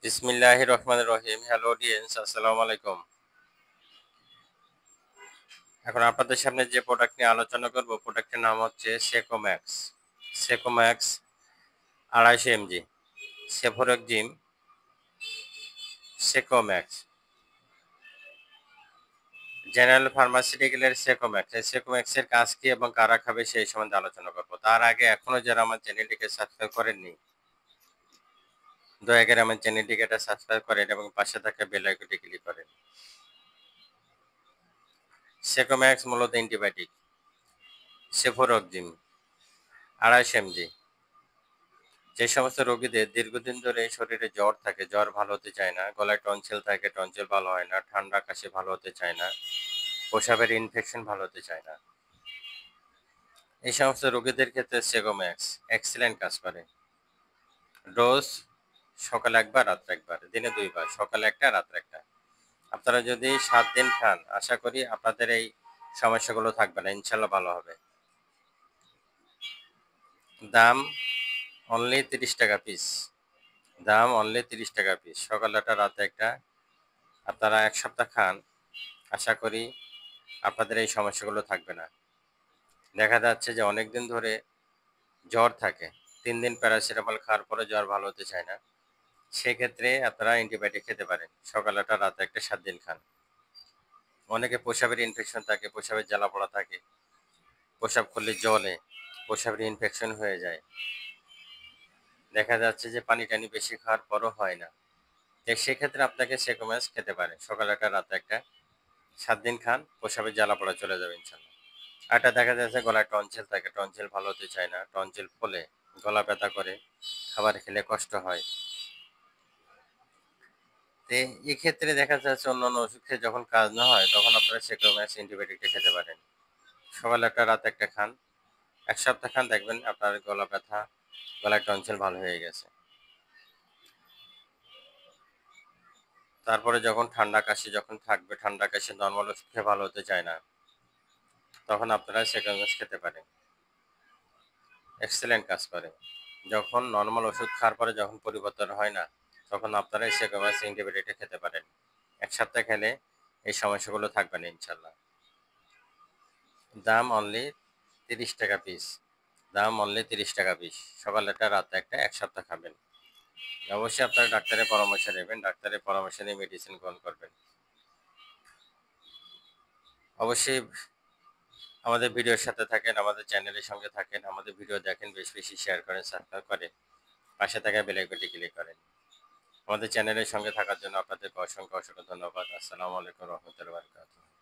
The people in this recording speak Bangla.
বিসমিল্লাহির রহমানির রহিম। হ্যালো অডিয়েন্স, আসসালামু আলাইকুম। এখন আপনাদের সামনে যে প্রোডাক্ট নিয়ে আলোচনা করব, প্রোডাক্টের নাম হচ্ছে সেকোম্যাক্স। সেকোম্যাক্স 250 এমজি সেফোরোক্সিম সেকোম্যাক্স, জেনারেল ফার্মাসিউটিক্যালের সেকোম্যাক্স। এই সেকোম্যাক্সের কাজ কি এবং কারা খাবে সেই সম্বন্ধে আলোচনা করব। তার আগে এখনো যারা আমার চ্যানেলটিকে সাবস্ক্রাইব করেননি, দয়া করে আমার চ্যানেলটিকে সাবস্ক্রাইব করেন এবং পাশে থাকা বেল আইকনটি ক্লিক করেন। সেকোম্যাক্স মূলত অ্যান্টিবায়োটিক। সেফোরোক্সিম 250 এমজি। যে সমস্ত রোগীদের দীর্ঘদিন ধরে শরীরে জ্বর থাকে, জ্বর ভালো হতে চায় না, গলায় টনসিল থাকে, টনসিল ভালো হয় না, ঠান্ডা কাশি ভালো হতে চায় না, প্রস্রাবের ইনফেকশন ভালো হতে চায় না, এই সমস্ত রোগীদের ক্ষেত্রে সেগোম্যাক্স এক্সিলেন্ট কাজ করে। ডোজ সকালে একবার, রাত্রে একবার, দিনে 2 বার, সকালে একটা, রাত্রে একটা। আপনারা যদি 7 দিন খান, আশা করি আপনাদের এই সমস্যাগুলো থাকবে না, ইনশাল্লাহ ভালো হবে। দাম অনলি 30 টাকা পিস। দাম অনলি 30 টাকা পিস। সকালে একটা, রাতে একটা। আপনারা 1 সপ্তাহ খান, আশা করি আপনাদের এই সমস্যাগুলো থাকবে না। দেখা যাচ্ছে যে অনেক দিন ধরে জ্বর থাকে, 3 দিন প্যারাসিটামল খাওয়ার পরে জ্বর ভালো হতে চায় না, সেক্ষেত্রে আপনারা অ্যান্টিবায়োটিক খেতে পারেন। সকালে একটা, রাতে একটা, 7 দিন খান। অনেকে প্রস্রাবের ইনফেকশন থাকে, প্রস্রাবের জ্বালা পোড়া থাকে, প্রস্রাব করলে জ্বলে, প্রস্রাবের ইনফেকশন হয়ে যায়, দেখা যাচ্ছে যে পানি টানি বেশি খাওয়ার পরও হয় না। সেক্ষেত্রে আপনাকে সেকোম্যাক্স খেতে পারেন। সকালে একটা, রাতে একটা, 7 দিন খান, প্রস্রাবের জ্বালা পোড়া চলে যাবে ইনশাল্লাহ। আরটা দেখা যাচ্ছে গলায় টনসিল থাকে, টনসিল ভালো হতে চায় না, টনসিল ফোলে, গলা ব্যথা করে, খাবার খেলে কষ্ট হয়। তো এক্ষেত্রে দেখা যাচ্ছে অন্যান্য ওষুধ খেয়ে যখন কাজ না হয়, তখন আপনারা সেক্টোম্যাক্স অ্যান্টিবায়োটিকটা খেতে পারেন। সকালে একটা, রাতে একটা খান, 1 সপ্তাহ খান, দেখবেন আপনার গলা ব্যথা, গলায় টনসিল ভালো হয়ে গেছে। তারপরে যখন ঠান্ডা কাশি যখন থাকবে, ঠান্ডা কাশি নর্মাল ওষুধ খেয়ে ভালো হতে চায় না, তখন আপনারা সেক্টোম্যাক্স খেতে পারেন। এক্সেলেন্ট কাজ করে। যখন নরমাল ওষুধ খাওয়ার পরে যখন পরিবর্তন হয় না, তখন আপনারা এই সেকোম্যাক্স অ্যান্টিবায়োটিকটা খেতে পারেন। 1 সপ্তাহ খেলে এই সমস্যাগুলো থাকবে না ইনশাল্লাহ। দাম অনলি 30 টাকা পিস। দাম অনলি 30 টাকা পিস। সকালে একটা, রাতে একটা, 1 সপ্তাহ খাবেন। অবশ্যই আপনারা ডাক্তারের পরামর্শ নেবেন, ডাক্তারের পরামর্শ নিয়ে মেডিসিন গ্রহণ করবেন। অবশ্যই আমাদের ভিডিওর সাথে থাকেন, আমাদের চ্যানেলের সঙ্গে থাকেন, আমাদের ভিডিও দেখেন, বেশি বেশি শেয়ার করেন, সাবস্ক্রাইব করেন, পাশে থাকা বেল আইকনটি ক্লিক করেন। আমাদের চ্যানেলের সঙ্গে থাকার জন্য আপনাদেরকে অসংখ্য অসংখ্য ধন্যবাদ। আসসালামু আলাইকুম রহমতুল্লাহ বারকাতুহু।